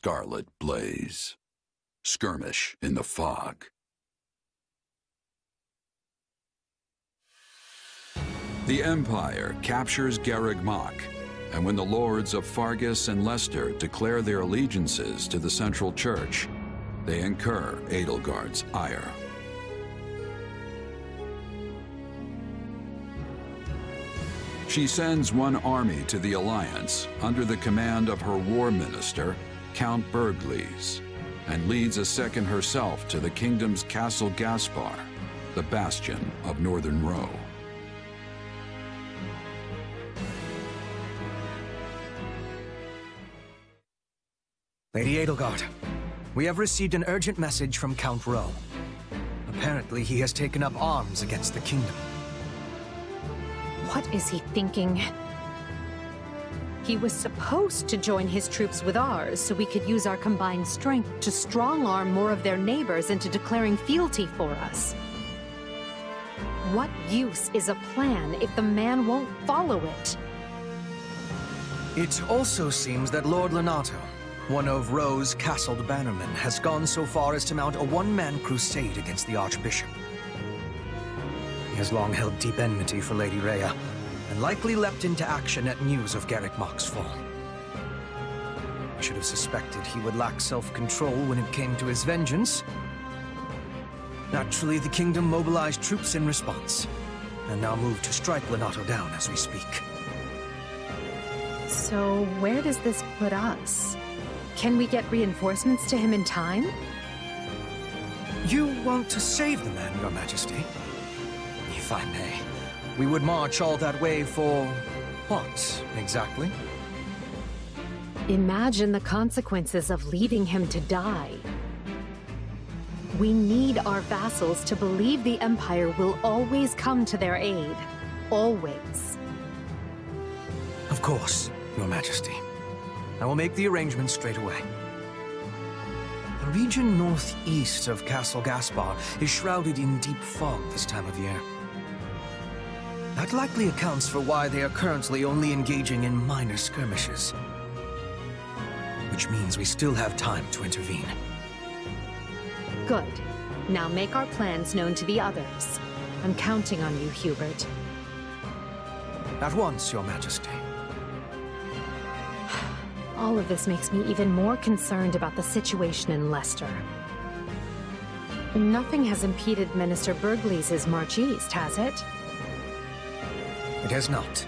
scarlet blaze. Skirmish in the fog. The Empire captures Garreg Mach, and when the lords of Fargus and Leicester declare their allegiances to the Central Church, they incur Edelgard's ire. She sends one army to the Alliance under the command of her war minister, Count Bergliez, and leads a second herself to the kingdom's castle Gaspard, the bastion of Northern Rowe. Lady Edelgard, we have received an urgent message from Count Rowe. Apparently, he has taken up arms against the kingdom. What is he thinking? He was supposed to join his troops with ours so we could use our combined strength to strong-arm more of their neighbors into declaring fealty for us. What use is a plan if the man won't follow it? It also seems that Lord Lonato, one of Rowe's castled bannermen, has gone so far as to mount a one-man crusade against the Archbishop. He has long held deep enmity for Lady Rhea, and likely leapt into action at news of Garreg Mach's fall. I should have suspected he would lack self-control when it came to his vengeance. Naturally, the kingdom mobilized troops in response, and now move to strike Lonato down as we speak. So, where does this put us? Can we get reinforcements to him in time? You want to save the man, Your Majesty? If I may, we would march all that way for what, exactly? Imagine the consequences of leaving him to die. We need our vassals to believe the Empire will always come to their aid. Always. Of course, Your Majesty. I will make the arrangements straight away. The region northeast of Castle Gaspard is shrouded in deep fog this time of year. That likely accounts for why they are currently only engaging in minor skirmishes. Which means we still have time to intervene. Good. Now make our plans known to the others. I'm counting on you, Hubert. At once, Your Majesty. All of this makes me even more concerned about the situation in Leicester. Nothing has impeded Minister Bergliez's march east, has it? It has not.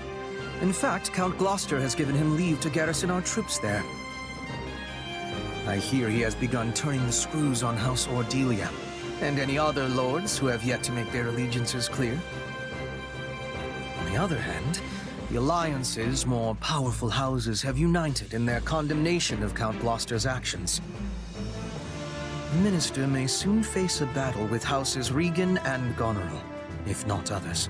In fact, Count Gloucester has given him leave to garrison our troops there. I hear he has begun turning the screws on House Ordelia, and any other lords who have yet to make their allegiances clear. On the other hand, the Alliance's more powerful houses have united in their condemnation of Count Gloucester's actions. The Minister may soon face a battle with Houses Regan and Goneril, if not others.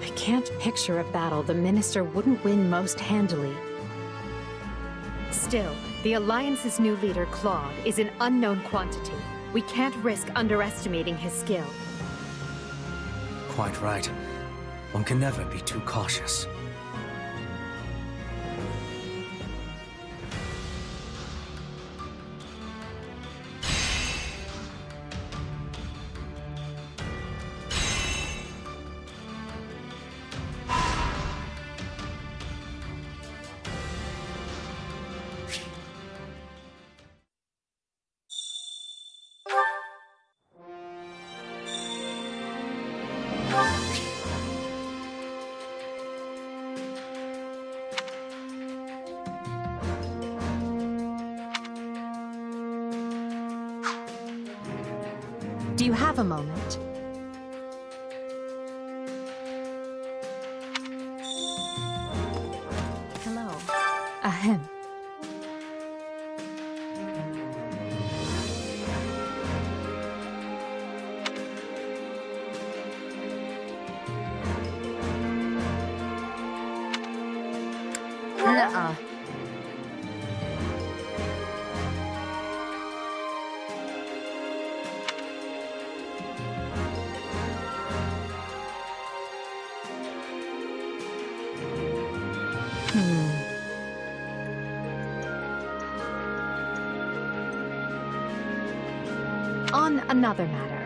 I can't picture a battle the Minister wouldn't win most handily. Still, the Alliance's new leader, Claude, is an unknown quantity. We can't risk underestimating his skill. Quite right. One can never be too cautious. Do you have a moment? Hello. Ahem. Nuh-uh. On another matter.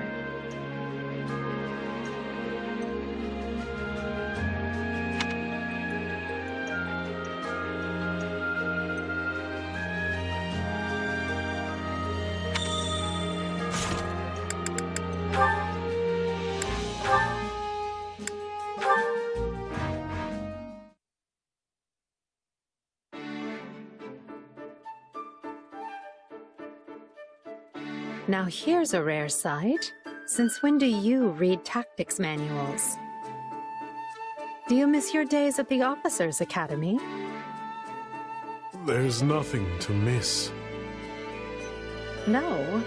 Now here's a rare sight. Since when do you read tactics manuals? Do you miss your days at the Officers' Academy? There's nothing to miss. No,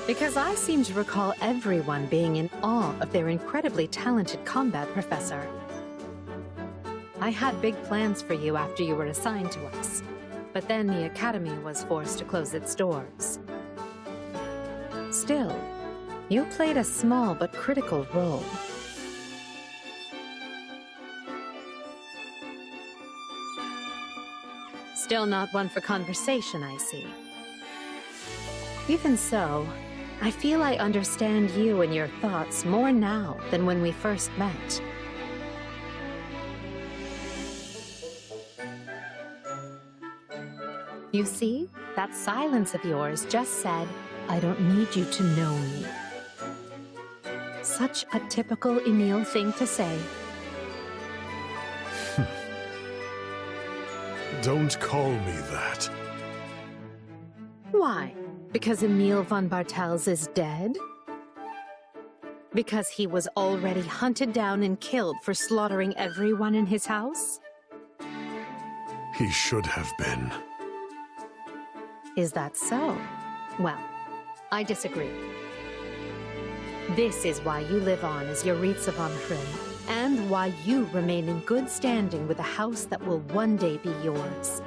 because I seem to recall everyone being in awe of their incredibly talented combat professor. I had big plans for you after you were assigned to us, but then the Academy was forced to close its doors. Still, you played a small but critical role. Still not one for conversation, I see. Even so, I feel I understand you and your thoughts more now than when we first met. You see, that silence of yours just said, I don't need you to know me. Such a typical Emil thing to say. Don't call me that. Why? Because Emil von Bartels is dead? Because he was already hunted down and killed for slaughtering everyone in his house? He should have been. Is that so? Well, I disagree. This is why you live on as Yaritza von Hrym, and why you remain in good standing with a house that will one day be yours.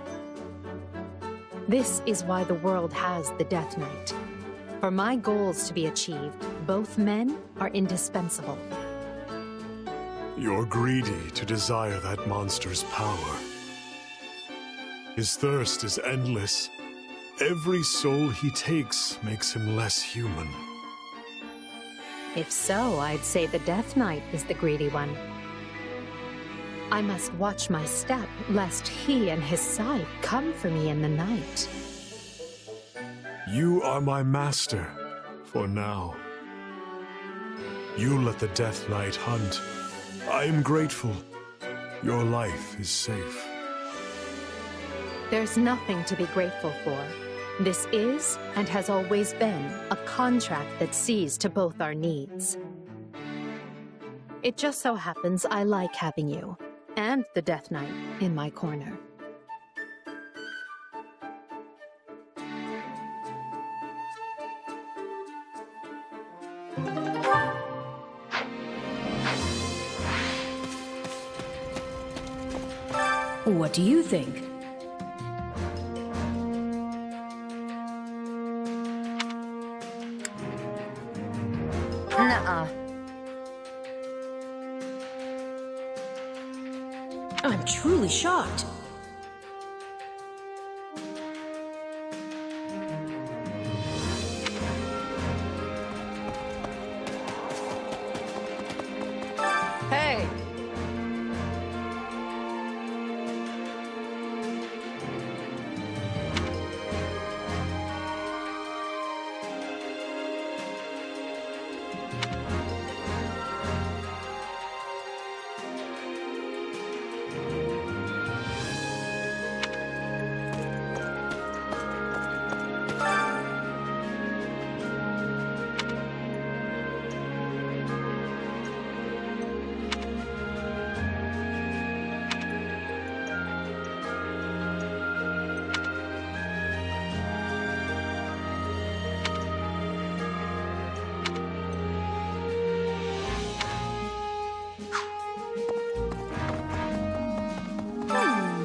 This is why the world has the Death Knight. For my goals to be achieved, both men are indispensable. You're greedy to desire that monster's power. His thirst is endless. Every soul he takes makes him less human. If so, I'd say the Death Knight is the greedy one. I must watch my step, lest he and his side come for me in the night. You are my master, for now. You let the Death Knight hunt. I am grateful. Your life is safe. There's nothing to be grateful for. This is, and has always been, a contract that sees to both our needs. It just so happens I like having you, and the Death Knight, in my corner. What do you think? Nuh-uh. I'm truly shocked. Hey!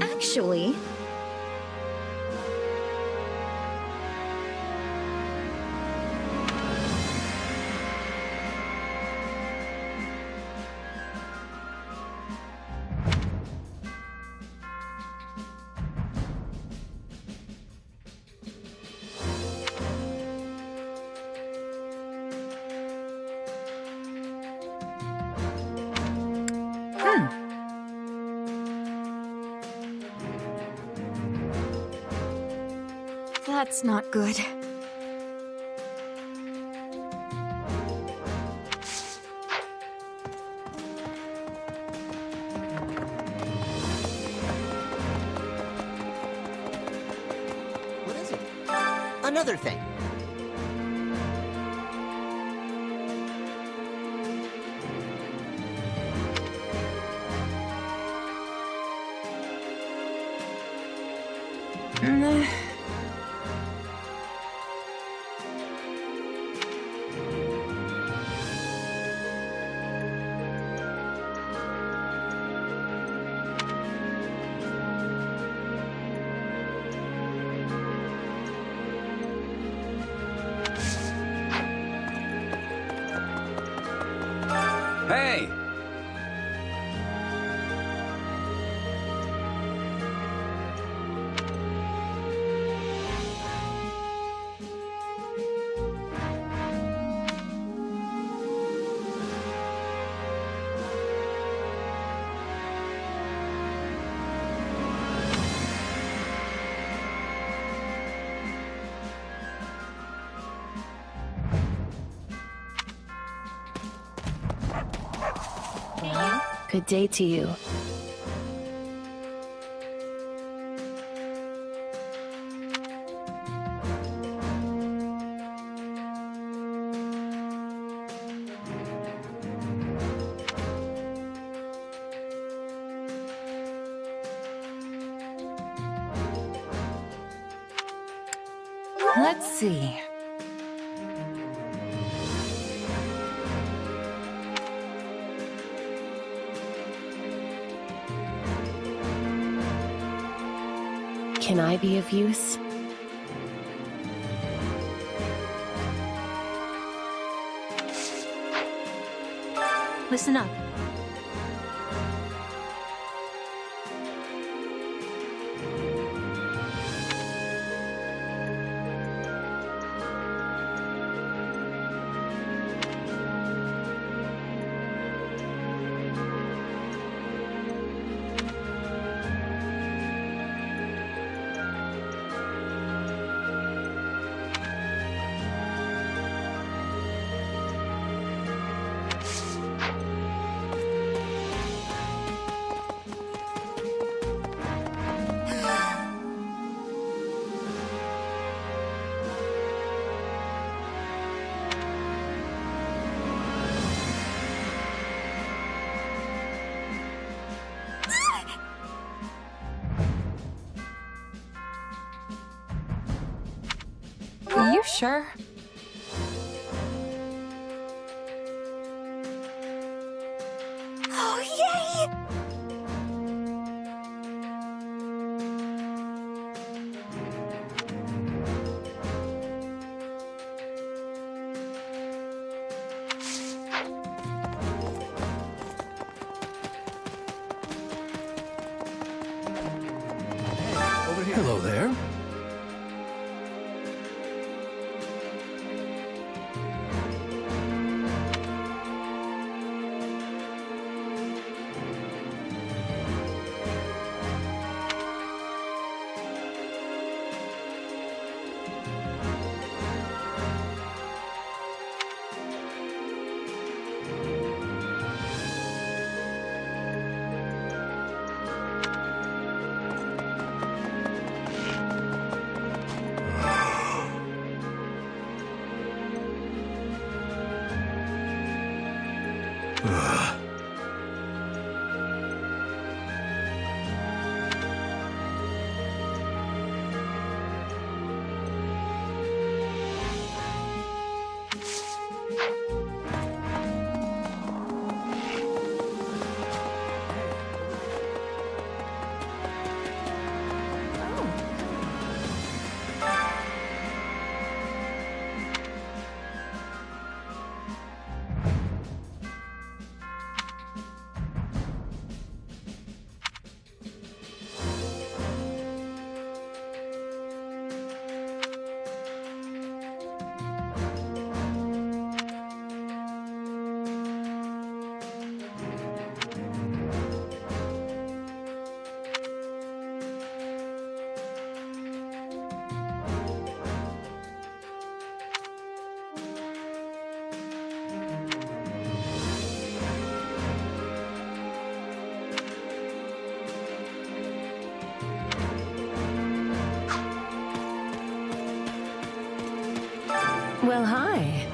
Actually... That's not good. What is it? Another thing. Hey! Good day to you. Let's see. Can I be of use? Listen up. Are you sure? Oh, yay! Hello there. Well, hi.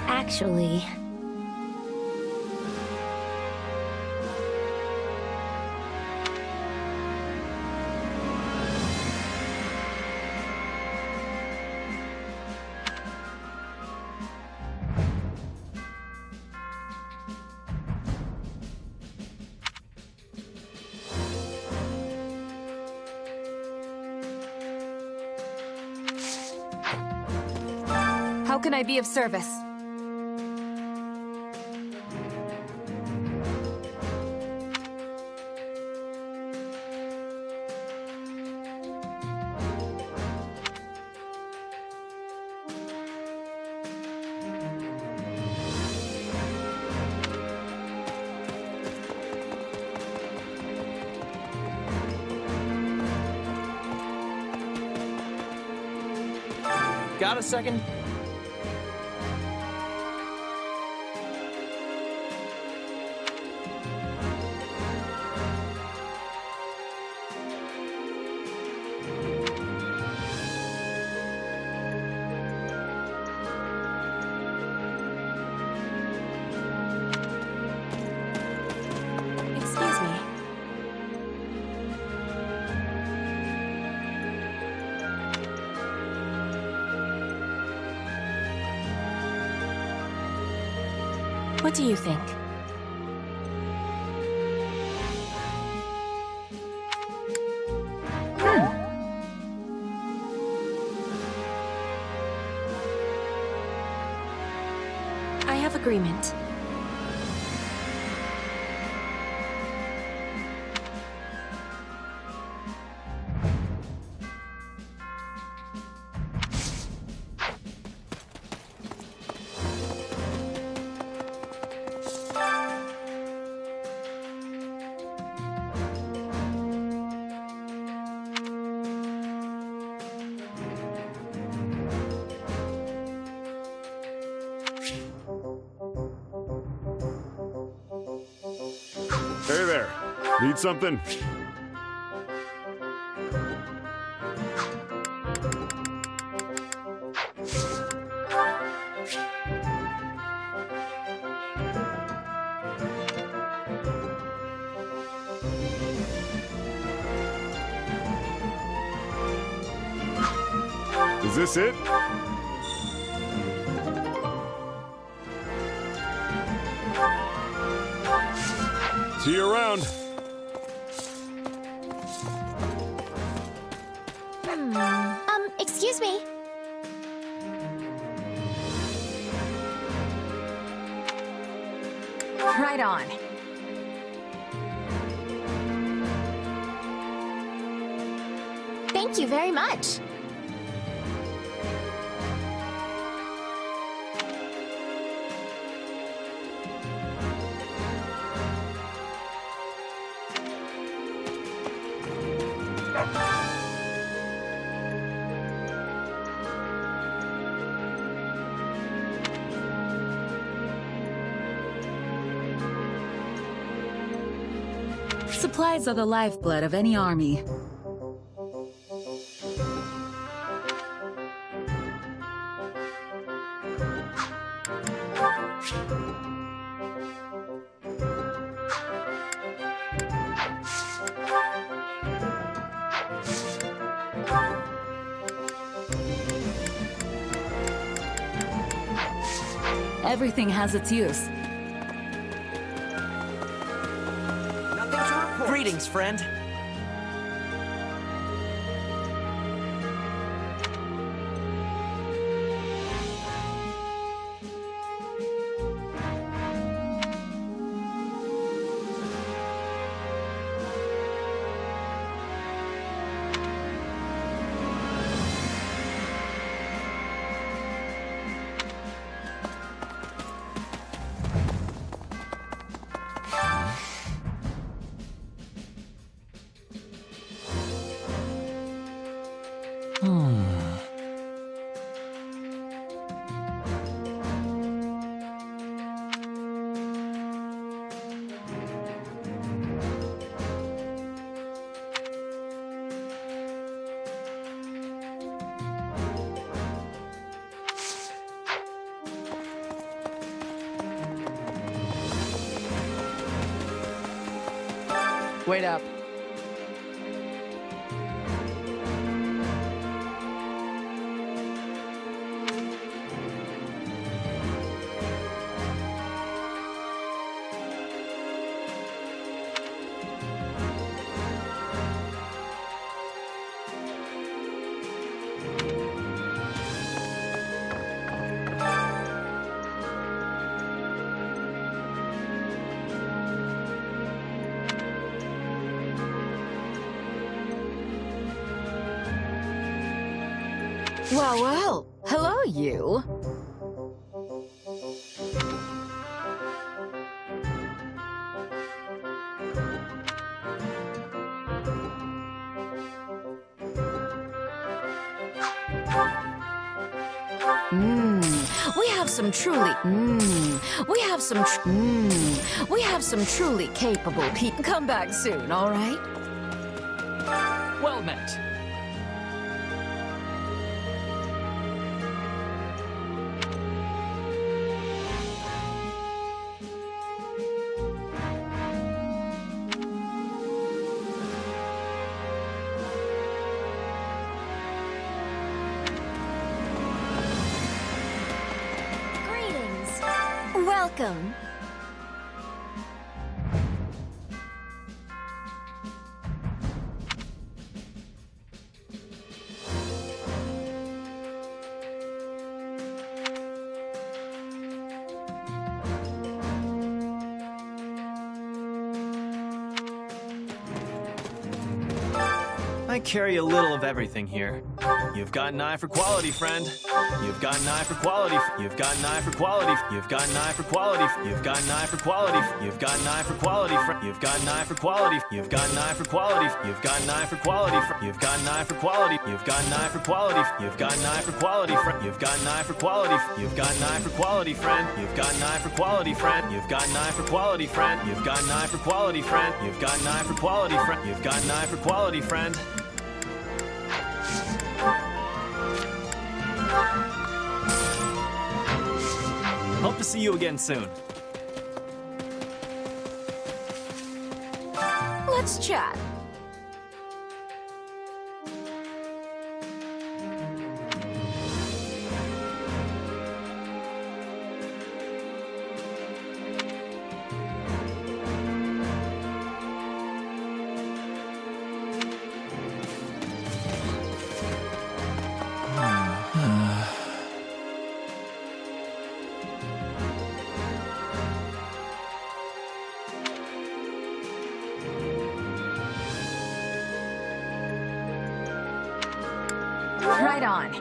Actually... How can I be of service? Got a second? Excuse me. What do you think? I have agreement. Hey there. Need something? Is this it? See you around. Excuse me. Right on. Thank you very much. Supplies are the lifeblood of any army. Everything has its use. Greetings, friend. Wait up. Well, well. Hello, you. We have some truly capable people. Come back soon, all right? Well met. Welcome. I carry a little of everything here. You've got an eye for quality, friend. You've got an eye for quality. You've got an eye for quality. You've got an eye for quality. You've got an eye for quality. You've got an eye for quality. You've got an eye for quality. You've got an eye for quality. You've got an eye for quality. You've got an eye for quality. You've got an eye for quality. You've got an eye for quality. You've got an eye for quality. You've got an eye for quality, friend. You've got an eye for quality, friend. You've got an eye for quality, friend. You've got an eye for quality, friend. You've got an eye for quality, friend. You've got an eye for quality, friend. Hope to see you again soon. Let's chat. Right on.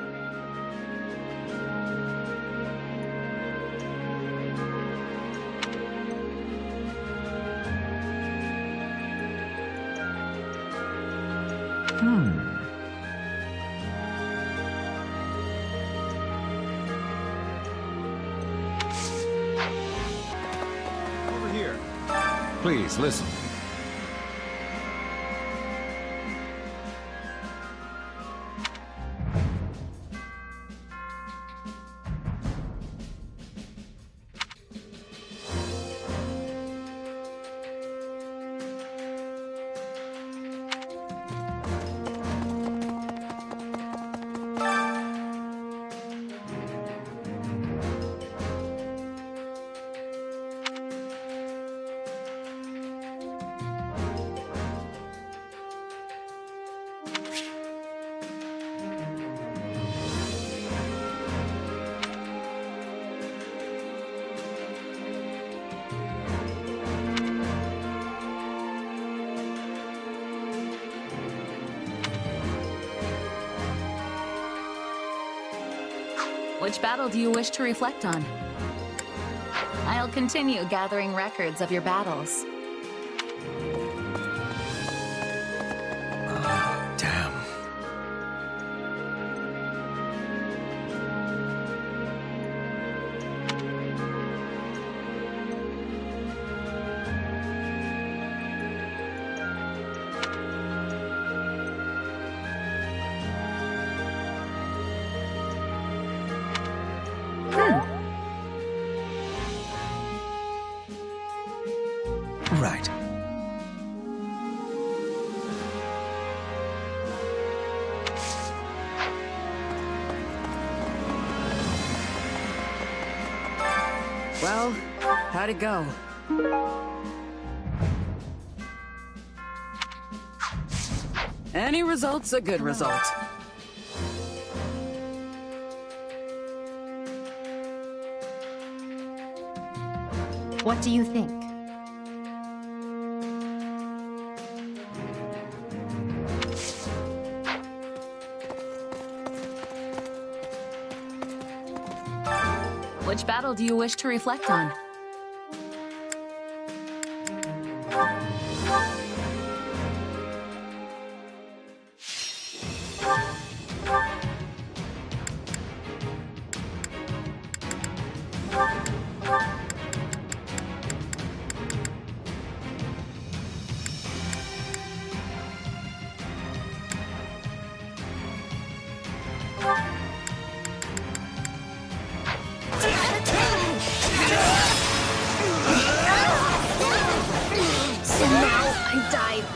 Over here. Please, listen. Which battle do you wish to reflect on? I'll continue gathering records of your battles. Damn. Right. Well, how'd it go? Any result's a good result. What do you think? Which battle do you wish to reflect on?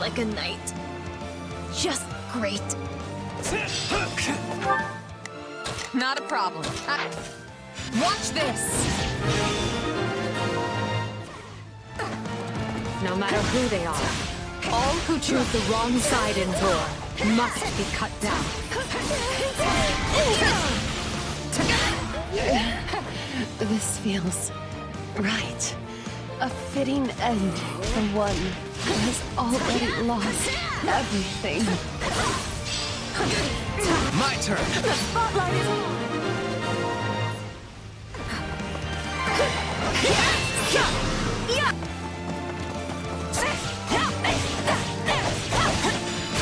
Like a knight. Just great. Not a problem. Watch this! No matter who they are, all who choose the wrong side in war must be cut down. This feels right. A fitting end for one who has already lost everything. My turn! The spotlight is on!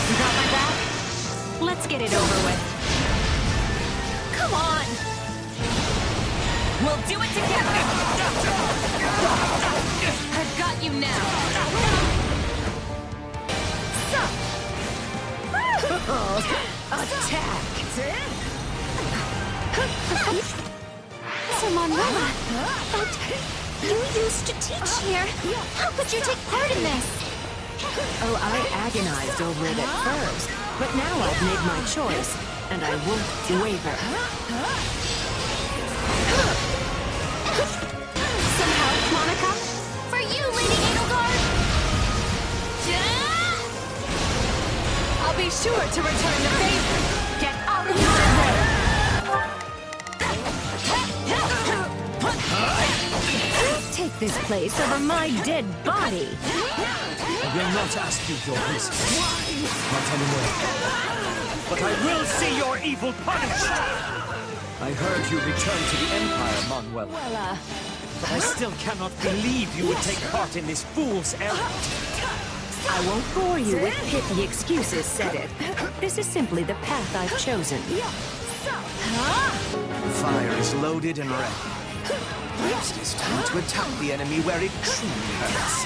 You got my back? Let's get it over with. Come on! We'll do it together! I've got you now! Attack! So Manuela, but you used to teach here. How could you take part in this? Oh, I agonized over it at first, but now I've made my choice, and I won't waver. Some help, Monica? For you, Lady Edelgard! I'll be sure to return the favor. Get out of my way! Take this place over my dead body. I will not ask you your reasons. Not anymore. But I will see your evil punished! I heard you returned to the Empire, Manuela. Well, But I still cannot believe you would take part in this fool's errand. I won't bore you with pithy excuses, said it. This is simply the path I've chosen. The fire is loaded and ready. Perhaps it is time to attack the enemy where it truly hurts.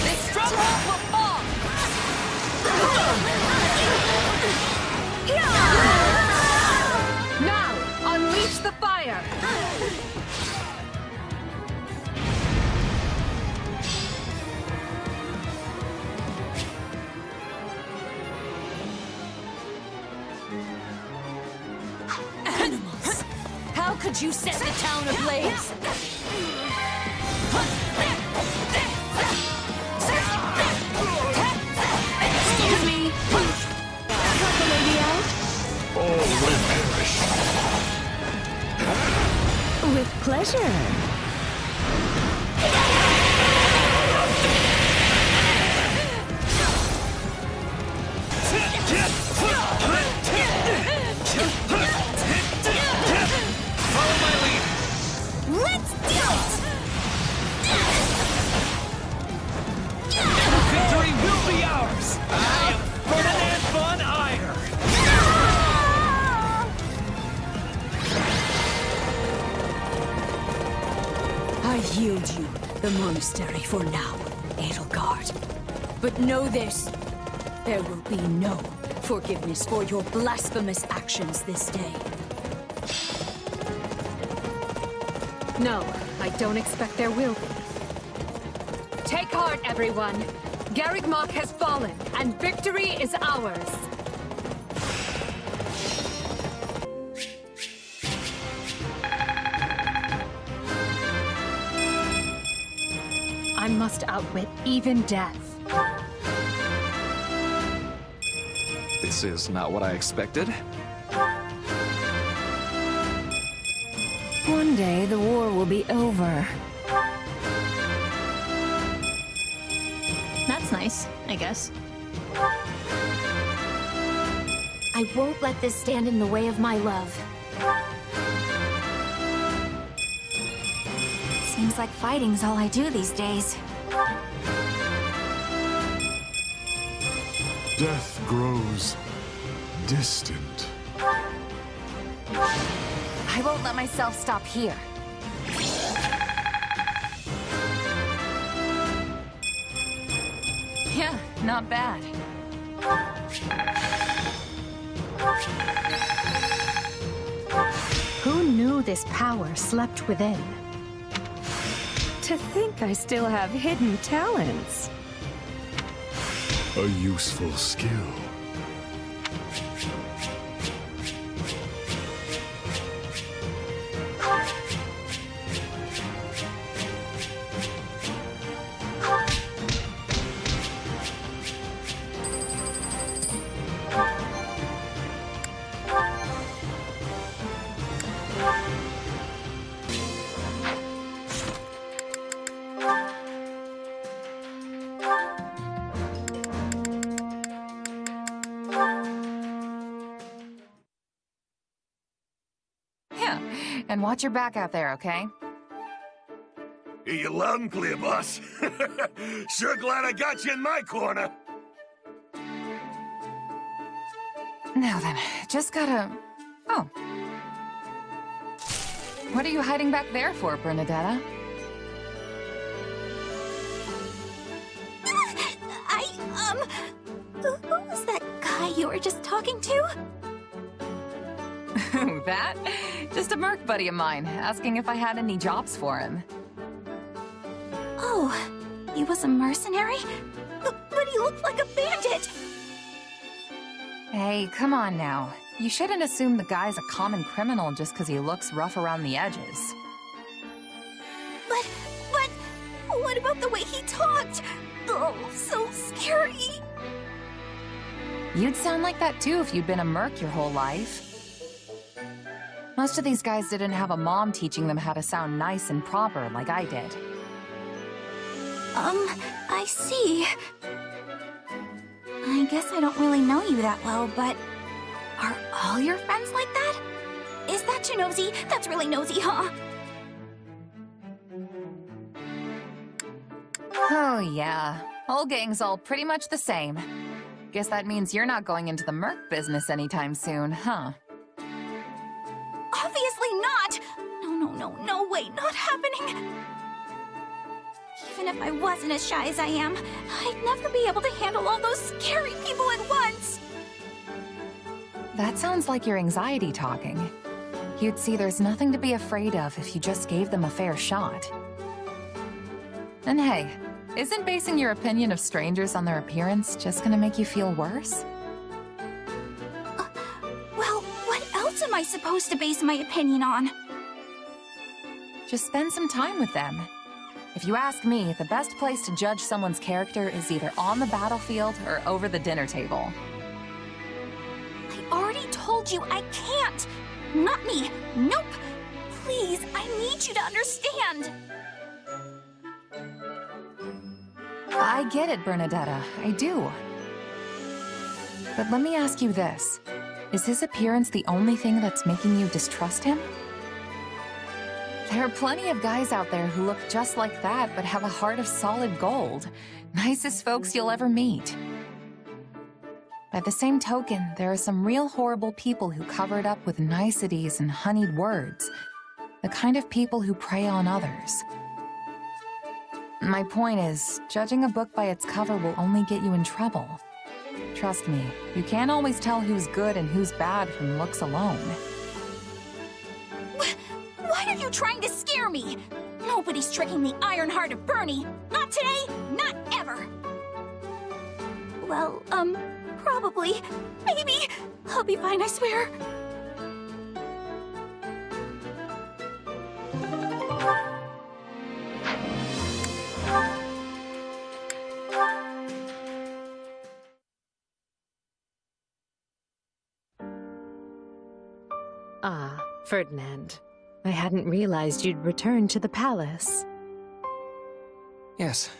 This stronghold will fall! Now, unleash the fire! Animals! How could you set the town ablaze? Excuse me. help the lady out? All will perish. With pleasure. Follow my lead! Let's do it! Victory will be ours! I am Ferdinand von Eyre! I yield you the monastery for now, Edelgard. But know this, there will be no forgiveness for your blasphemous actions this day. No, I don't expect there will be. Take heart, everyone. Garreg Mach has fallen, and victory is ours. must outwit even death. This is not what I expected. One day the war will be over. That's nice, I guess. I won't let this stand in the way of my love. Seems like fighting's all I do these days. Death grows distant. I won't let myself stop here. Yeah, not bad. Who knew this power slept within? To think I still have hidden talents. A useful skill. And watch your back out there, okay? Hear you loud and clear, boss. Sure glad I got you in my corner. Now then, just gotta... Oh. What are you hiding back there for, Bernadetta? Who was that guy you were just talking to? That? Just a merc buddy of mine, asking if I had any jobs for him. Oh, he was a mercenary? But he looked like a bandit! Hey, come on now. You shouldn't assume the guy's a common criminal just because he looks rough around the edges. But, what about the way he talked? Oh, so scary! You'd sound like that too if you'd been a merc your whole life. Most of these guys didn't have a mom teaching them how to sound nice and proper like I did. I see. I guess I don't really know you that well, but... Are all your friends like that? Is that too nosy? That's really nosy, huh? Oh yeah, whole gang's all pretty much the same. Guess that means you're not going into the merc business anytime soon, huh? Obviously not! No way, not happening! Even if I wasn't as shy as I am, I'd never be able to handle all those scary people at once! That sounds like your anxiety talking. You'd see there's nothing to be afraid of if you just gave them a fair shot. And hey, isn't basing your opinion of strangers on their appearance just gonna make you feel worse? Well, what else am I supposed to base my opinion on? Just spend some time with them. If you ask me, the best place to judge someone's character is either on the battlefield or over the dinner table. I already told you I can't! Not me! Nope! Please, I need you to understand! I get it, Bernadetta. I do. But let me ask you this. Is his appearance the only thing that's making you distrust him? There are plenty of guys out there who look just like that but have a heart of solid gold. Nicest folks you'll ever meet. By the same token, there are some real horrible people who cover it up with niceties and honeyed words. The kind of people who prey on others. My point is, judging a book by its cover will only get you in trouble. Trust me, you can't always tell who's good and who's bad from looks alone. Why are you trying to scare me? Nobody's tricking the iron heart of Bernie. Not today, not ever. Well, probably. Maybe. I'll be fine, I swear. Ah, Ferdinand. I hadn't realized you'd returned to the palace. Yes,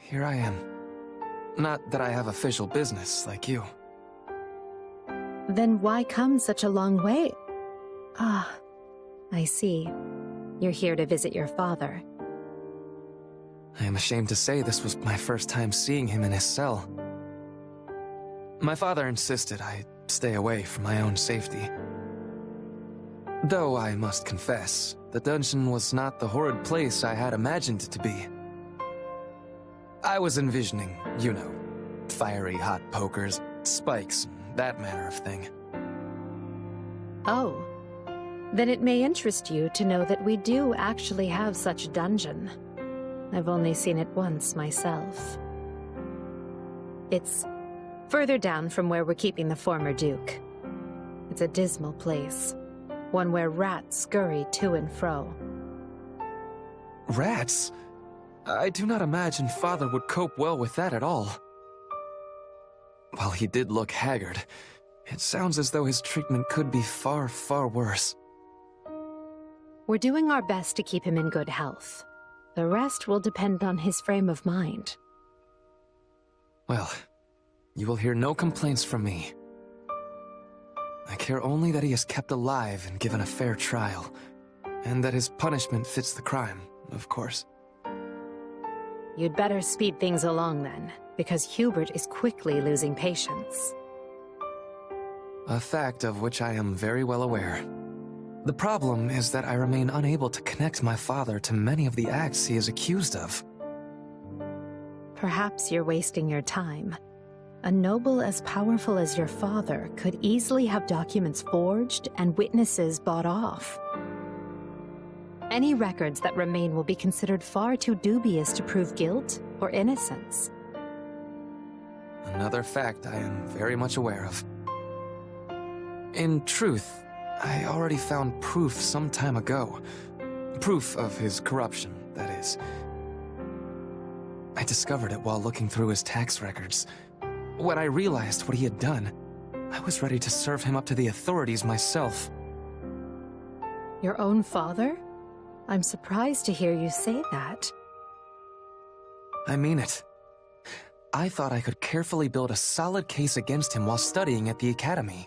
here I am. Not that I have official business like you. Then why come such a long way? Ah, I see. You're here to visit your father. I am ashamed to say this was my first time seeing him in his cell. My father insisted I stay away for my own safety. Though I must confess, the dungeon was not the horrid place I had imagined it to be. I was envisioning, you know, fiery hot pokers, spikes, that manner of thing. Oh. Then it may interest you to know that we do actually have such a dungeon. I've only seen it once myself. It's further down from where we're keeping the former Duke. It's a dismal place. One where rats scurry to and fro. Rats? I do not imagine Father would cope well with that at all. While he did look haggard, it sounds as though his treatment could be far, far worse. We're doing our best to keep him in good health. The rest will depend on his frame of mind. Well, you will hear no complaints from me. I care only that he is kept alive and given a fair trial, and that his punishment fits the crime, of course. You'd better speed things along then, because Hubert is quickly losing patience. A fact of which I am very well aware. The problem is that I remain unable to connect my father to many of the acts he is accused of. Perhaps you're wasting your time. A noble as powerful as your father could easily have documents forged and witnesses bought off. Any records that remain will be considered far too dubious to prove guilt or innocence. Another fact I am very much aware of. In truth, I already found proof some time ago. Proof of his corruption, that is. I discovered it while looking through his tax records. When I realized what he had done, I was ready to serve him up to the authorities myself. Your own father? I'm surprised to hear you say that. I mean it. I thought I could carefully build a solid case against him while studying at the academy.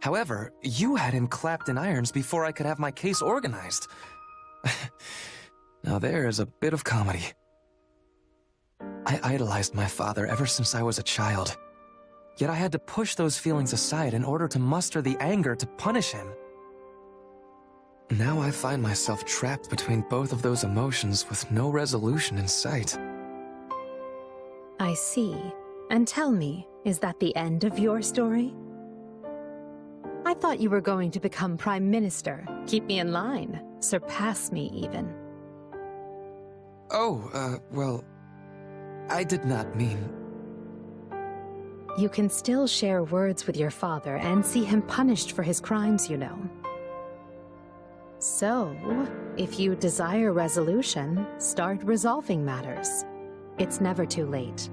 However, you had him clapped in irons before I could have my case organized. Now there is a bit of comedy. I idolized my father ever since I was a child. Yet I had to push those feelings aside in order to muster the anger to punish him. Now I find myself trapped between both of those emotions with no resolution in sight. I see. And tell me, is that the end of your story? I thought you were going to become Prime Minister, keep me in line, surpass me even. Oh, well, I did not mean... You can still share words with your father and see him punished for his crimes, you know. So, if you desire resolution, start resolving matters. It's never too late.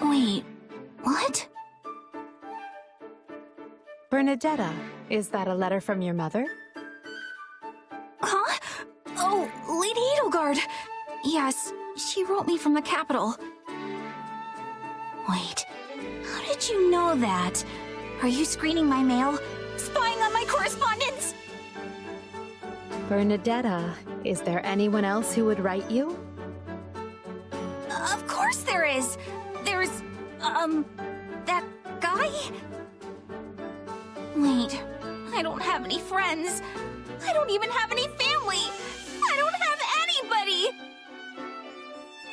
Wait, what? Bernadetta, is that a letter from your mother? Huh? Oh, Lady Edelgard! Yes, she wrote me from the capital. Wait, how did you know that? Are you screening my mail? Spying on my correspondence? Bernadetta, is there anyone else who would write you? Of course there is! There's, that guy? Wait, I don't have any friends. I don't even have any family. I don't have anybody!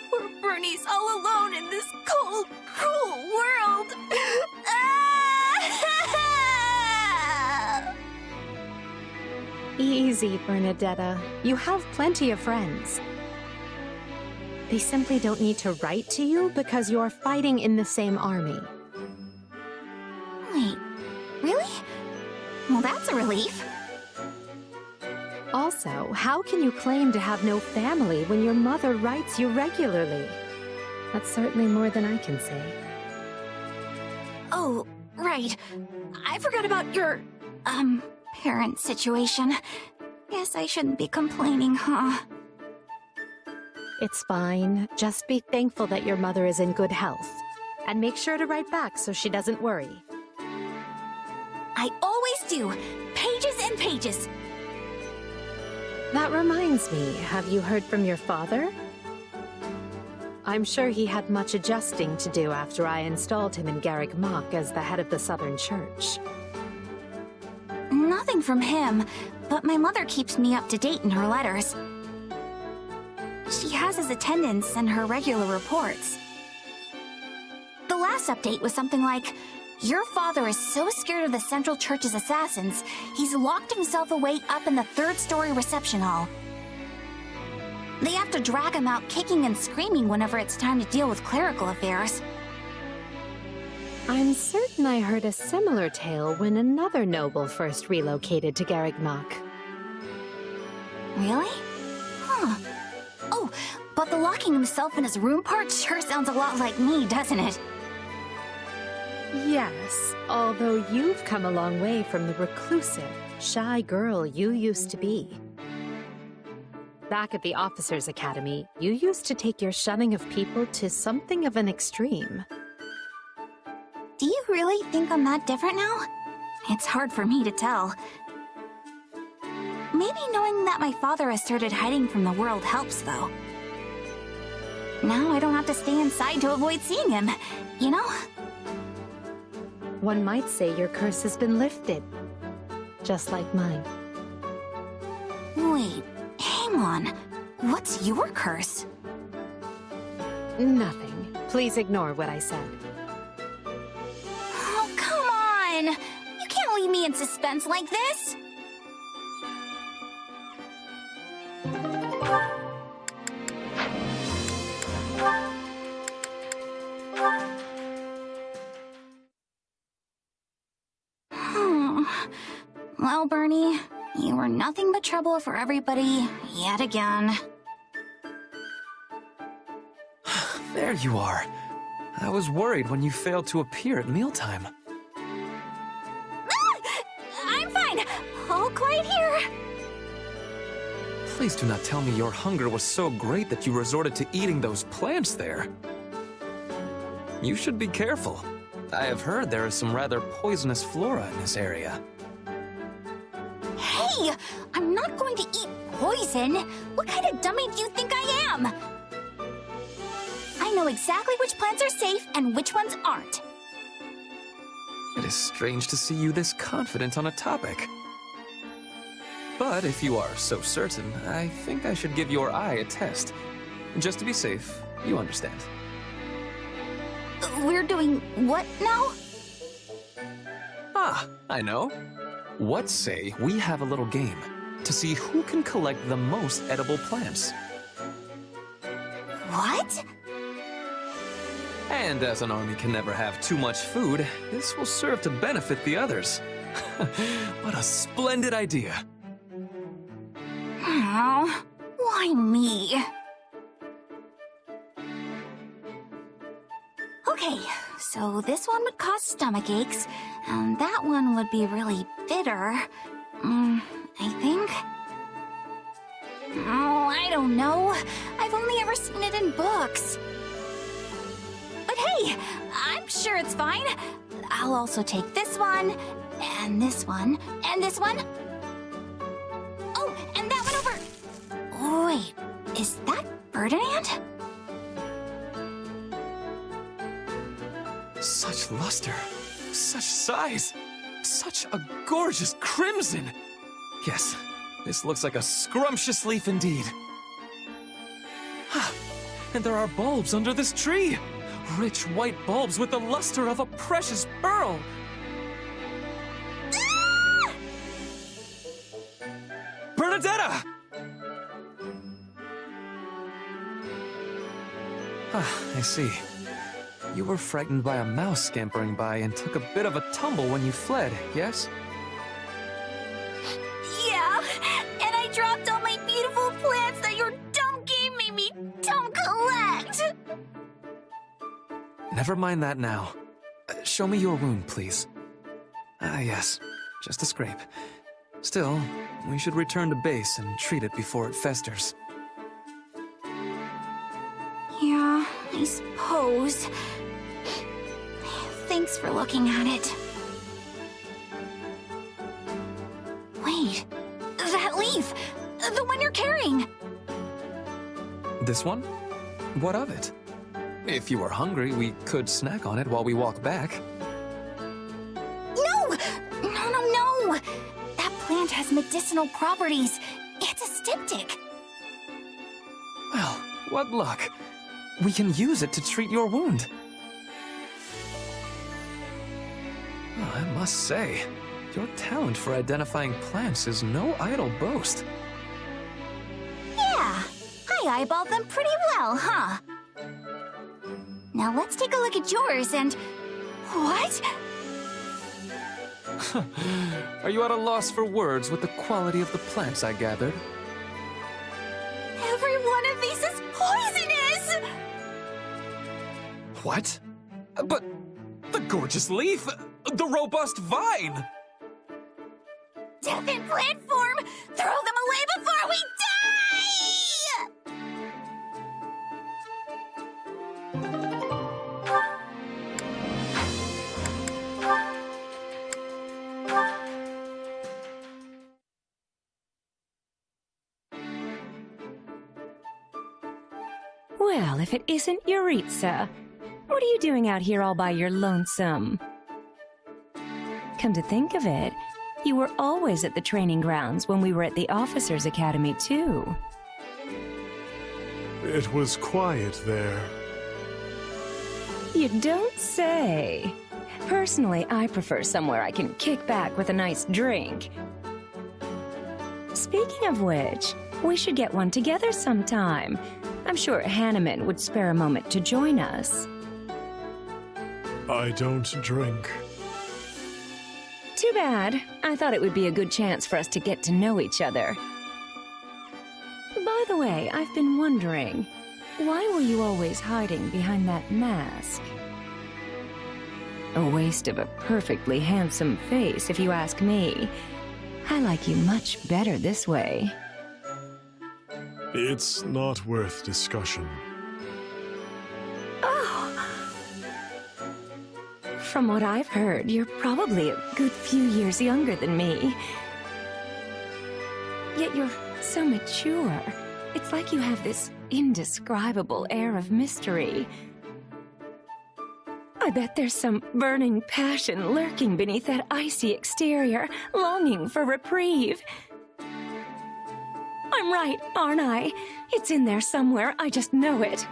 Poor Bernie's all alone in this cold, cruel world. Easy, Bernadetta. You have plenty of friends. They simply don't need to write to you because you're fighting in the same army. Wait, really? Well, that's a relief. Also, how can you claim to have no family when your mother writes you regularly? That's certainly more than I can say. Oh, right. I forgot about your, parent situation. Guess I shouldn't be complaining, huh? It's fine. Just be thankful that your mother is in good health. And make sure to write back so she doesn't worry. I always do. Pages and pages. That reminds me, have you heard from your father? I'm sure he had much adjusting to do after I installed him in Garreg Mach as the head of the Southern Church. Nothing from him, but my mother keeps me up to date in her letters. She has his attendance and her regular reports. The last update was something like, "Your father is so scared of the Central Church's assassins, he's locked himself away up in the third-story reception hall. They have to drag him out kicking and screaming whenever it's time to deal with clerical affairs." I'm certain I heard a similar tale when another noble first relocated to Garreg Mach. Really? Huh. Oh, but the locking himself in his room part sure sounds a lot like me, doesn't it? Yes, although you've come a long way from the reclusive, shy girl you used to be. Back at the Officers' Academy, you used to take your shunning of people to something of an extreme. Do you really think I'm that different now? It's hard for me to tell. Maybe knowing that my father has started hiding from the world helps, though. Now I don't have to stay inside to avoid seeing him, you know? One might say your curse has been lifted, just like mine. Wait, hang on. What's your curse? Nothing. Please ignore what I said. Oh, come on! You can't leave me in suspense like this! Well, Bernie, you were nothing but trouble for everybody, yet again. There you are. I was worried when you failed to appear at mealtime. I'm fine! All quiet here! Please do not tell me your hunger was so great that you resorted to eating those plants there. You should be careful. I have heard there is some rather poisonous flora in this area. Hey! I'm not going to eat poison! What kind of dummy do you think I am? I know exactly which plants are safe and which ones aren't. It is strange to see you this confident on a topic. But if you are so certain, I think I should give your eye a test. Just to be safe, you understand. We're doing what now? Ah, I know. What say we have a little game to see who can collect the most edible plants? What? And as an army can never have too much food, this will serve to benefit the others. What a splendid idea. Oh, why me? Okay, so this one would cause stomach aches, and that one would be really bitter. I think. Oh, I don't know. I've only ever seen it in books. But hey, I'm sure it's fine. I'll also take this one, and this one, and this one. Oh, and that one over. Wait, is that Ferdinand? Such luster, such size, such a gorgeous crimson. Yes, this looks like a scrumptious leaf indeed. Ah, and there are bulbs under this tree. Rich white bulbs with the luster of a precious pearl. Ah! Bernadetta! Ah, I see. You were frightened by a mouse scampering by and took a bit of a tumble when you fled, yes? Yeah, and I dropped Never mind that now. Show me your wound, please. Ah, yes. Just a scrape. Still, we should return to base and treat it before it festers. Yeah, I suppose. Thanks for looking at it. Wait, that leaf! The one you're carrying! This one? What of it? If you are hungry, we could snack on it while we walk back. No! No! That plant has medicinal properties. It's a styptic. Well, what luck. We can use it to treat your wound. Oh, I must say, your talent for identifying plants is no idle boast. Yeah, I eyeballed them pretty well, huh? Now let's take a look at yours and... What? Are you at a loss for words with the quality of the plants I gathered? Every one of these is poisonous! What? But the gorgeous leaf! The robust vine! Death in plant form! Throw them away before we die! Well, if it isn't Yuritsa. What are you doing out here all by your lonesome? Come to think of it, you were always at the training grounds when we were at the Officers' Academy, too. It was quiet there. You don't say. Personally, I prefer somewhere I can kick back with a nice drink. Speaking of which, we should get one together sometime. I'm sure Hanneman would spare a moment to join us. I don't drink. Too bad. I thought it would be a good chance for us to get to know each other. By the way, I've been wondering, why were you always hiding behind that mask? A waste of a perfectly handsome face, if you ask me. I like you much better this way. It's not worth discussion. Oh! From what I've heard, you're probably a good few years younger than me. Yet you're so mature. It's like you have this indescribable air of mystery. I bet there's some burning passion lurking beneath that icy exterior, longing for reprieve. I'm right, aren't I? It's in there somewhere, I just know it.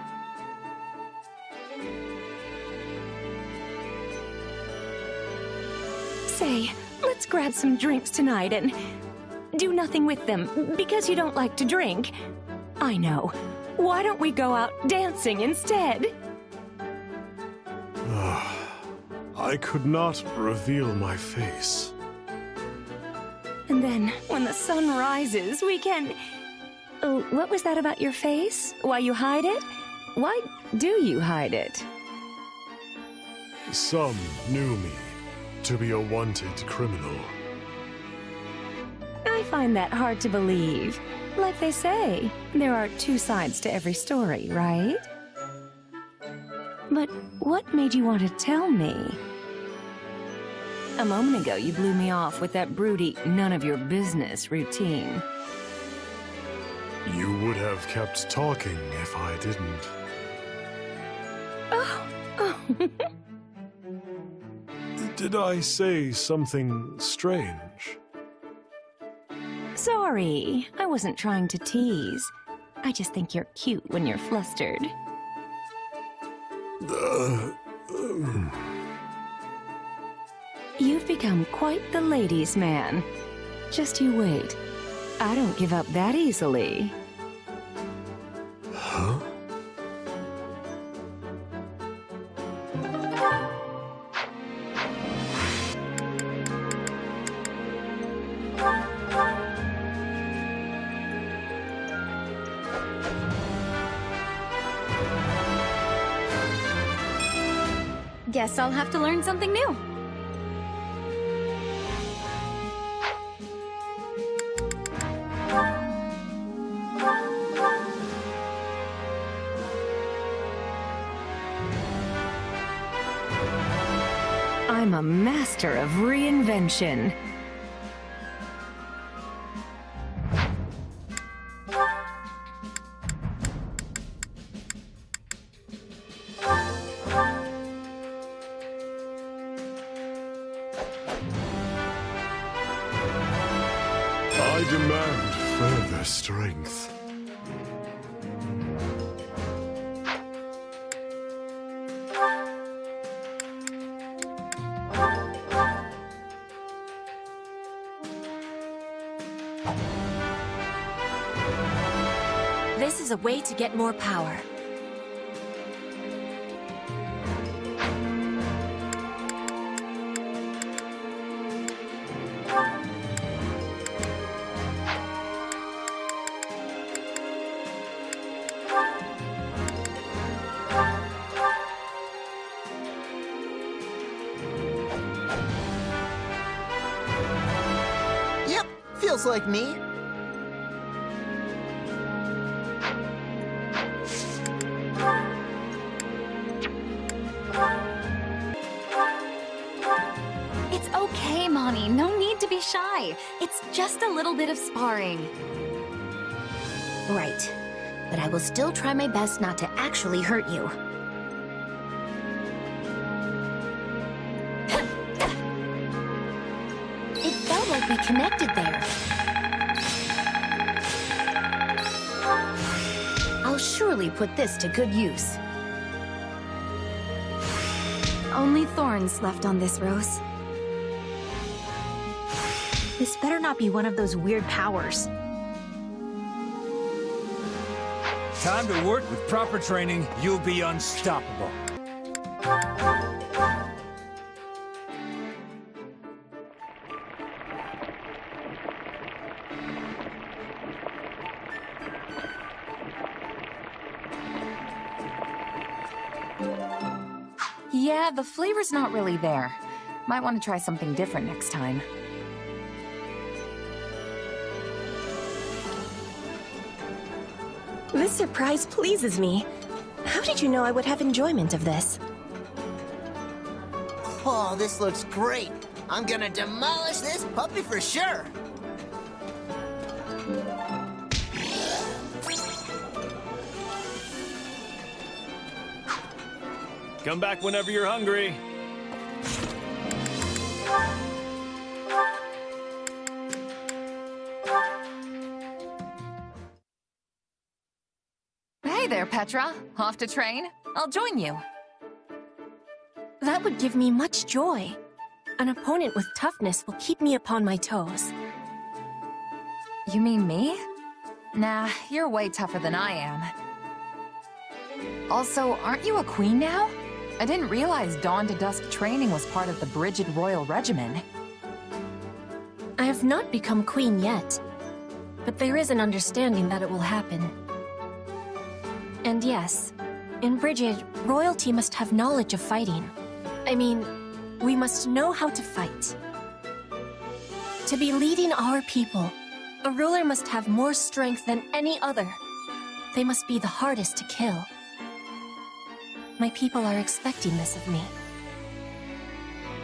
Say, let's grab some drinks tonight and do nothing with them, because you don't like to drink. I know. Why don't we go out dancing instead? I could not reveal my face. And then, when the sun rises, we can... Oh, what was that about your face? Why you hide it? Why do you hide it? Some knew me to be a wanted criminal. I find that hard to believe. Like they say, there are two sides to every story, right? But what made you want to tell me? A moment ago, you blew me off with that broody, none-of-your-business routine. You would have kept talking if I didn't. Oh. Did I say something strange? Sorry, I wasn't trying to tease. I just think you're cute when you're flustered. You've become quite the ladies' man. Just you wait. I don't give up that easily. Huh? Guess I'll have to learn something new. I'm a master of reinvention. I demand further strength. This is a way to get more power. Yep, feels like me. It's okay, Moni. No need to be shy. It's just a little bit of sparring. Right. But I will still try my best not to actually hurt you. It felt like we connected there. I'll surely put this to good use. Only thorns left on this rose. This better not be one of those weird powers. Time to work with proper training. You'll be unstoppable. Yeah, the flavor's not really there. Might want to try something different next time. This surprise pleases me. How did you know I would have enjoyment of this? Oh, this looks great. I'm gonna demolish this puppy for sure. Come back whenever you're hungry. Hey there, Petra. Off to train? I'll join you. That would give me much joy. An opponent with toughness will keep me upon my toes. You mean me? Nah, you're way tougher than I am. Also, aren't you a queen now? I didn't realize dawn to dusk training was part of the Brigid Royal Regimen. I have not become queen yet, but there is an understanding that it will happen. And yes, in Brigid, royalty must have knowledge of fighting. I mean, we must know how to fight. To be leading our people, a ruler must have more strength than any other. They must be the hardest to kill. My people are expecting this of me.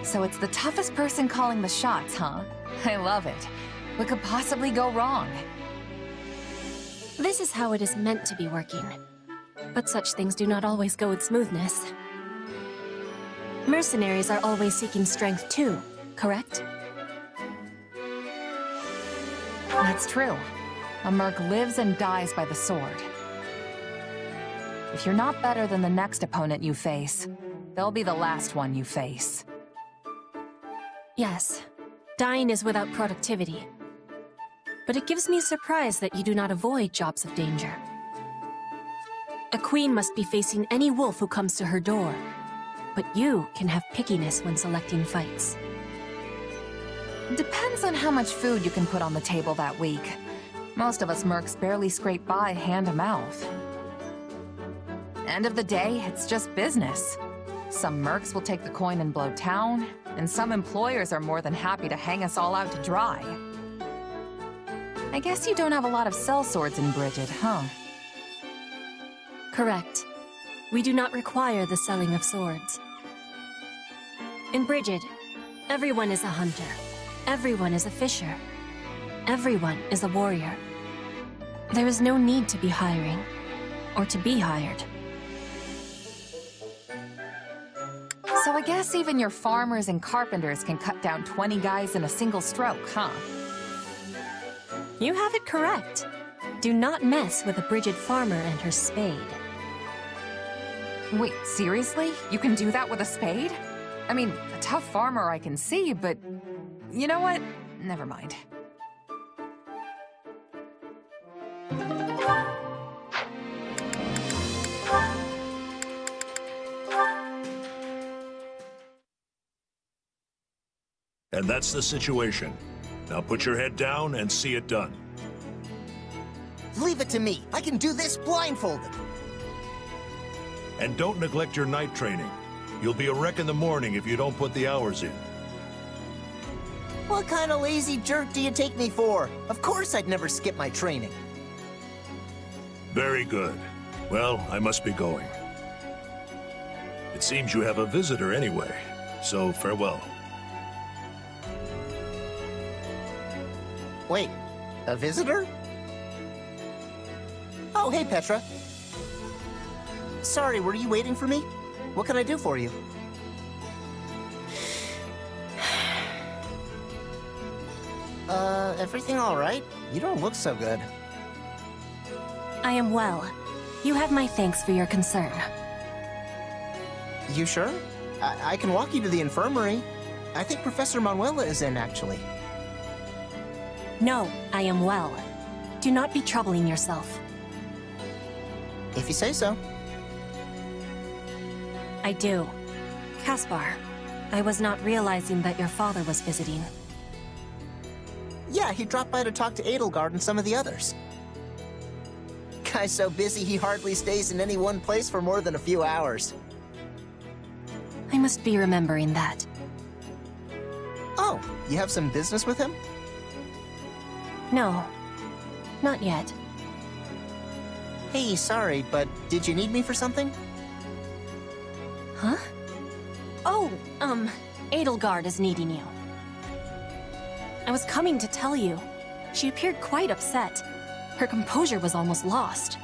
So it's the toughest person calling the shots, huh? I love it. What could possibly go wrong? This is how it is meant to be working. But such things do not always go with smoothness. Mercenaries are always seeking strength too, correct? That's true. A merc lives and dies by the sword. If you're not better than the next opponent you face, they'll be the last one you face. Yes, dying is without productivity. But it gives me surprise that you do not avoid jobs of danger. A queen must be facing any wolf who comes to her door, but you can have pickiness when selecting fights. Depends on how much food you can put on the table that week. Most of us mercs barely scrape by hand to mouth. End of the day, it's just business. Some mercs will take the coin and blow town, and some employers are more than happy to hang us all out to dry. I guess you don't have a lot of sellswords in Brigid, huh? Correct. We do not require the selling of swords. In Brigid, everyone is a hunter. Everyone is a fisher. Everyone is a warrior. There is no need to be hiring, or to be hired. So I guess even your farmers and carpenters can cut down 20 guys in a single stroke, huh? You have it correct. Do not mess with a Brigid farmer and her spade. Wait, seriously? You can do that with a spade? I mean, a tough farmer I can see, but... You know what? Never mind. And that's the situation. Now put your head down and see it done. Leave it to me. I can do this blindfolded. And don't neglect your night training. You'll be a wreck in the morning if you don't put the hours in. What kind of lazy jerk do you take me for? Of course I'd never skip my training. Very good. Well, I must be going. It seems you have a visitor anyway, so farewell. Wait, a visitor? Oh, hey, Petra. Sorry, were you waiting for me? What can I do for you? Everything all right? You don't look so good. I am well. You have my thanks for your concern. You sure? I can walk you to the infirmary. I think Professor Manuela is in, actually. No, I am well. Do not be troubling yourself. If you say so. I do. Caspar, I was not realizing that your father was visiting. Yeah, he dropped by to talk to Edelgard and some of the others. Guy's so busy he hardly stays in any one place for more than a few hours. I must be remembering that. Oh, you have some business with him? No, not yet. Hey, sorry, but did you need me for something? Huh? Oh, Edelgard is needing you. I was coming to tell you. She appeared quite upset. Her composure was almost lost.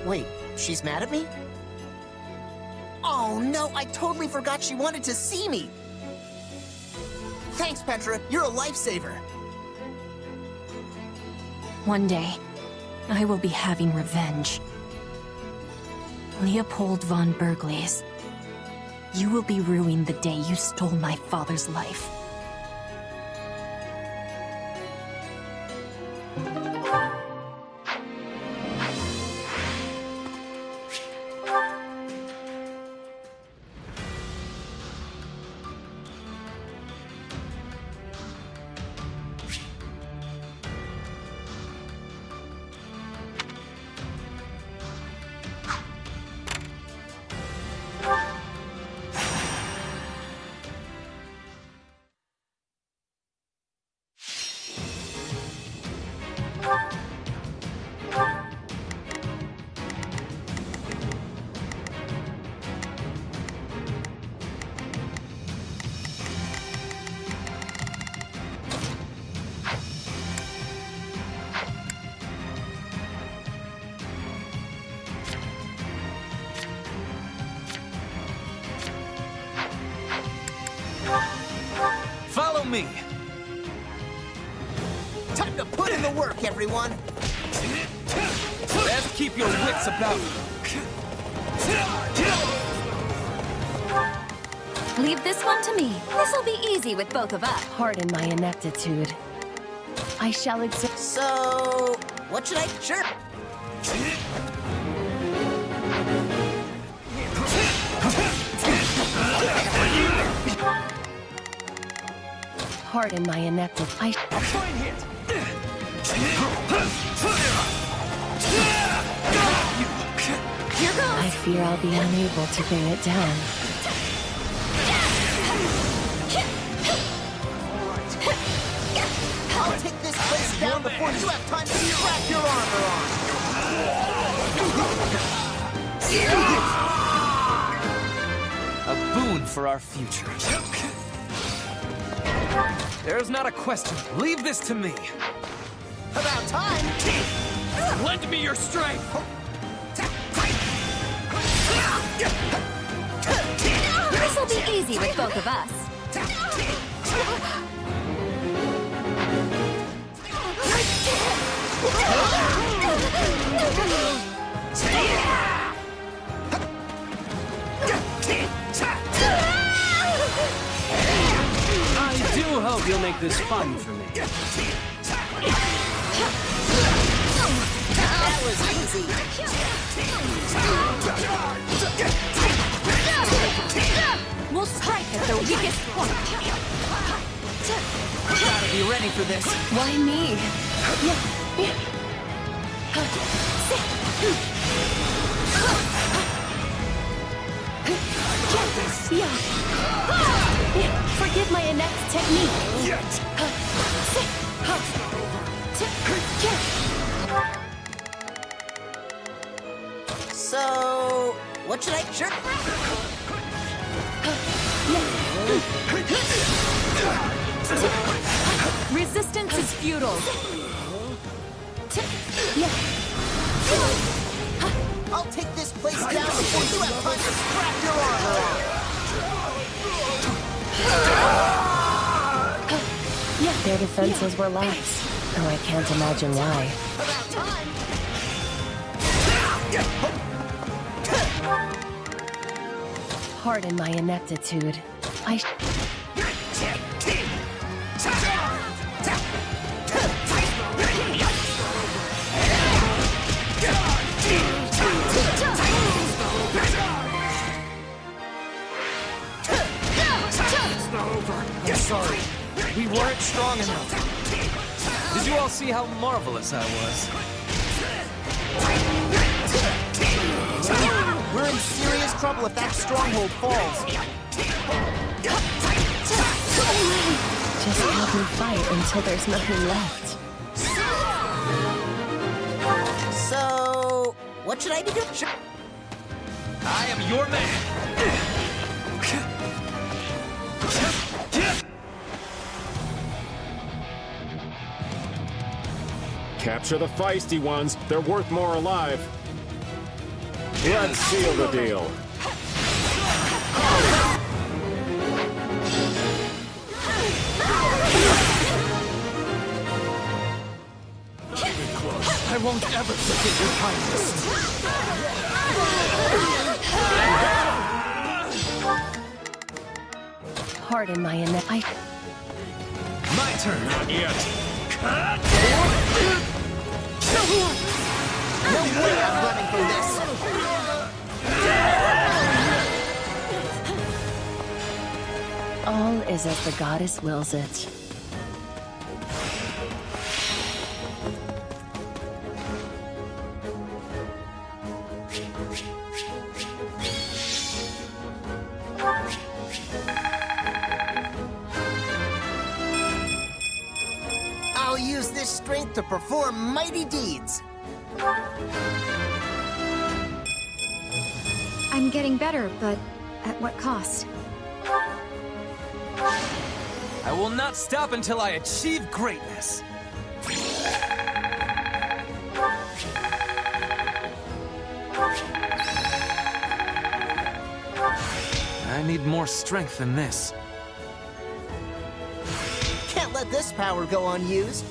Wait, she's mad at me? Oh no, I totally forgot she wanted to see me! Thanks, Petra, you're a lifesaver! One day, I will be having revenge. Leopold von Bergliez, you will be ruining the day you stole my father's life. Follow me! Time to put in the work, everyone! Best keep your wits about you. Leave this one to me. This'll be easy with both of us. Pardon my ineptitude. I shall exert. So, what should I chirp? Pardon my ineptitude. A fine hit! Here goes! fear I'll be unable to bring it down. I'll take this place down before you have time to strap your armor on. A boon for our future. There's not a question. Leave this to me. About time! Lend me your strength! This'll be easy with both of us. I do hope you'll make this fun for me. That was easy. We'll strike at the weakest point. Gotta be ready for this. Why me? Forgive my inept technique. So, what should I jerk? Resistance is futile. I'll take this place down before you have time to strap your armor on. Their defenses were lax, though I can't imagine why. About time! Pardon my ineptitude. I'm sorry. We weren't strong enough. Did you all see how marvelous I was? We're in serious trouble if that stronghold falls. Just have me fight until there's nothing left. So, what should I be doing? I am your man. Capture the feisty ones. They're worth more alive. Let's seal the deal. I won't ever forget your kindness. Pardon my inept. My turn. Not yet. No way I'm running from this! All is as the goddess wills it. I'll use this strength to perform mighty deeds. I'm getting better, but at what cost? I will not stop until I achieve greatness. I need more strength than this. Can't let this power go unused.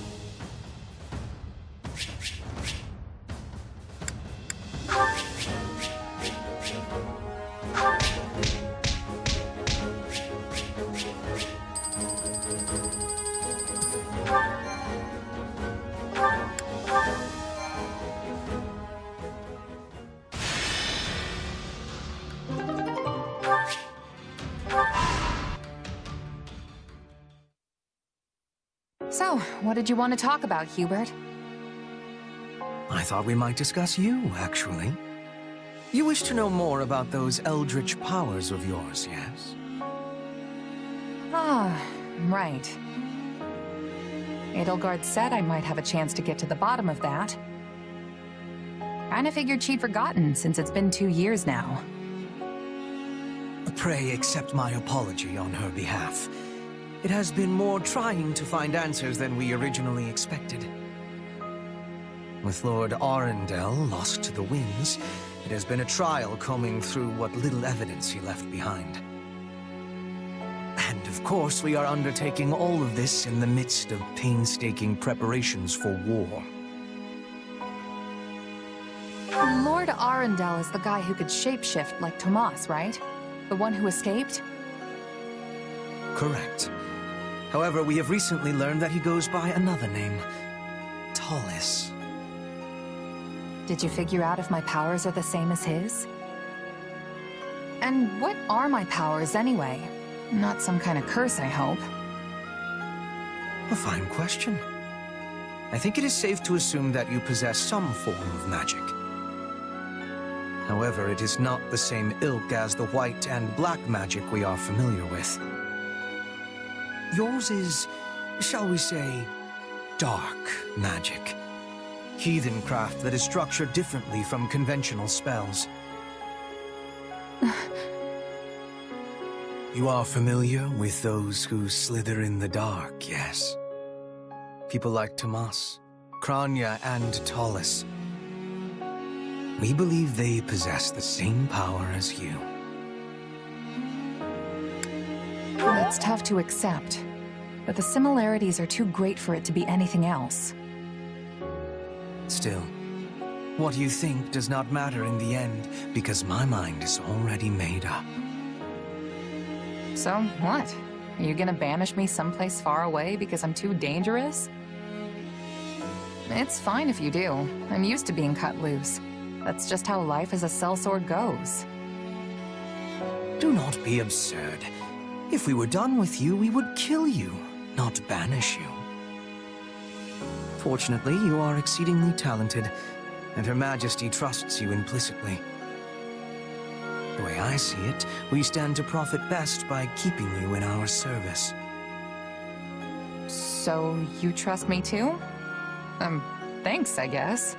So, what did you want to talk about, Hubert? I thought we might discuss you, actually. You wish to know more about those eldritch powers of yours, yes? Ah, right. Edelgard said I might have a chance to get to the bottom of that. Kinda figured she'd forgotten since it's been 2 years now. Pray accept my apology on her behalf. It has been more trying to find answers than we originally expected. With Lord Arundel lost to the winds, it has been a trial combing through what little evidence he left behind. And of course, we are undertaking all of this in the midst of painstaking preparations for war. Lord Arundel is the guy who could shapeshift like Tomas, right? The one who escaped? Correct. However, we have recently learned that he goes by another name. Tallis. Did you figure out if my powers are the same as his? And what are my powers anyway? Not some kind of curse, I hope. A fine question. I think it is safe to assume that you possess some form of magic. However, it is not the same ilk as the white and black magic we are familiar with. Yours is, shall we say, dark magic. Heathen craft that is structured differently from conventional spells. You are familiar with those who slither in the dark, yes? People like Tomas, Kranya, and Tallis. We believe they possess the same power as you. That's tough to accept, but the similarities are too great for it to be anything else. Still, what you think does not matter in the end, because my mind is already made up. So, what? Are you gonna banish me someplace far away because I'm too dangerous? It's fine if you do. I'm used to being cut loose. That's just how life as a sellsword goes. Do not be absurd. If we were done with you, we would kill you, not banish you. Fortunately, you are exceedingly talented, and Her Majesty trusts you implicitly. The way I see it, we stand to profit best by keeping you in our service. So, you trust me too? Thanks, I guess.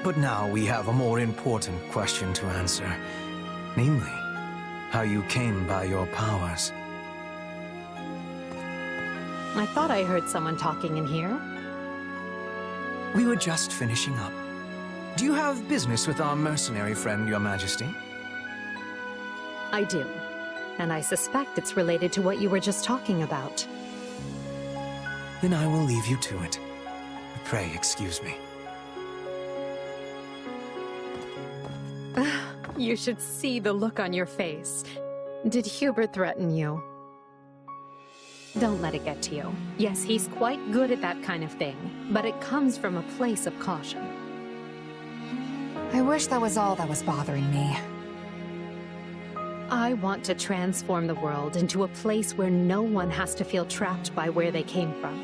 But now we have a more important question to answer. Namely, how you came by your powers. I thought I heard someone talking in here. We were just finishing up. Do you have business with our mercenary friend, Your Majesty? I do. And I suspect it's related to what you were just talking about. Then I will leave you to it. Pray excuse me. You should see the look on your face. Did Hubert threaten you? Don't let it get to you. Yes, he's quite good at that kind of thing, but it comes from a place of caution. I wish that was all that was bothering me. I want to transform the world into a place where no one has to feel trapped by where they came from.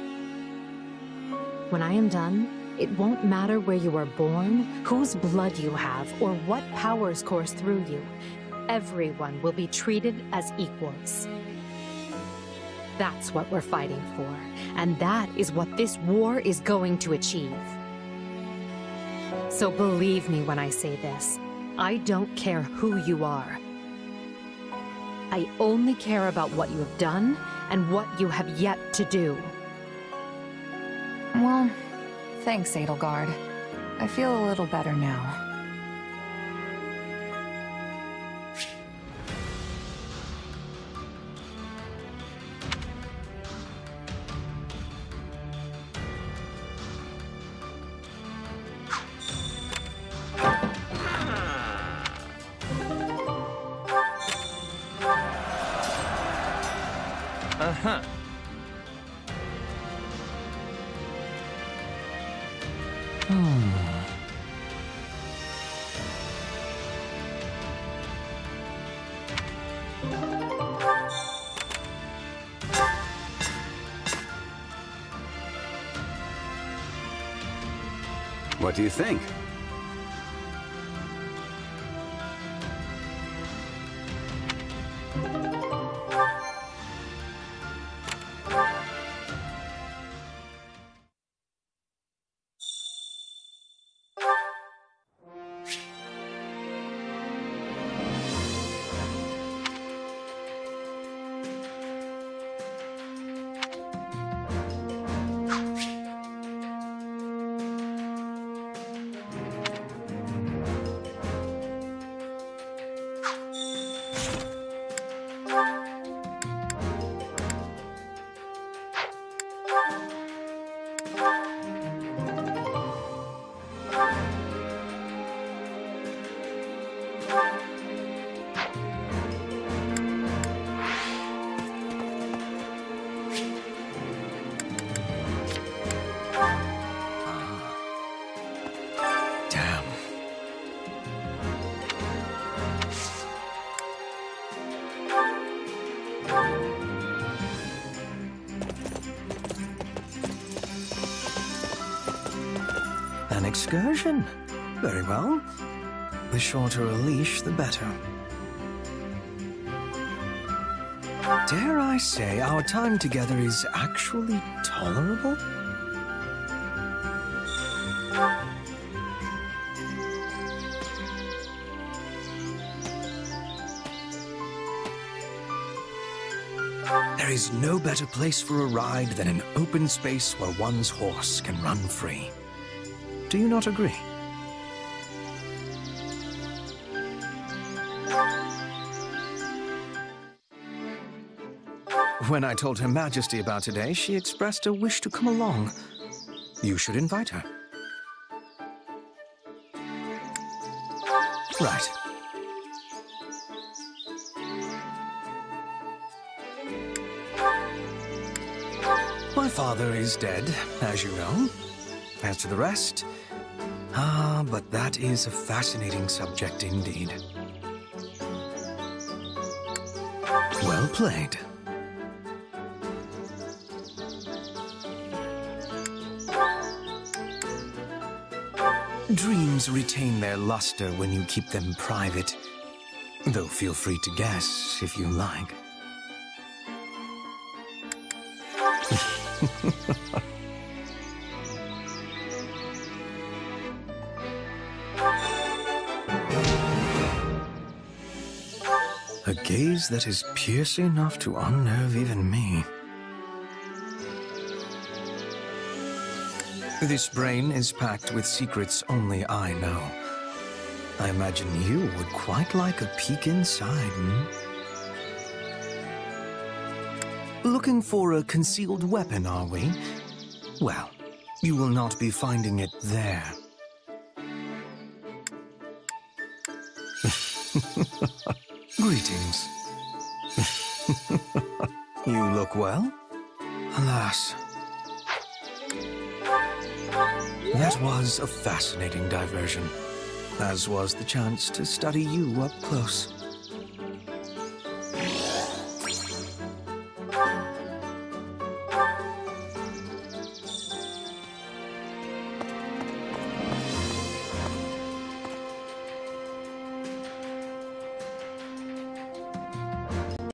When I am done, it won't matter where you were born, whose blood you have, or what powers course through you. Everyone will be treated as equals. That's what we're fighting for, and that is what this war is going to achieve. So believe me when I say this, I don't care who you are. I only care about what you have done and what you have yet to do. Well, thanks, Edelgard. I feel a little better now. Uh-huh. What do you think? excursion. Very well. The shorter a leash, the better. Dare I say our time together is actually tolerable? There is no better place for a ride than an open space where one's horse can run free. Do you not agree? When I told Her Majesty about today, she expressed a wish to come along. You should invite her. Right. My father is dead, as you know. As to the rest, but that is a fascinating subject indeed. Well played. Dreams retain their luster when you keep them private, though feel free to guess if you like. A gaze that is piercing enough to unnerve even me. This brain is packed with secrets only I know. I imagine you would quite like a peek inside, Looking for a concealed weapon, are we? Well, you will not be finding it there. Greetings. You look well? Alas. That was a fascinating diversion, as was the chance to study you up close.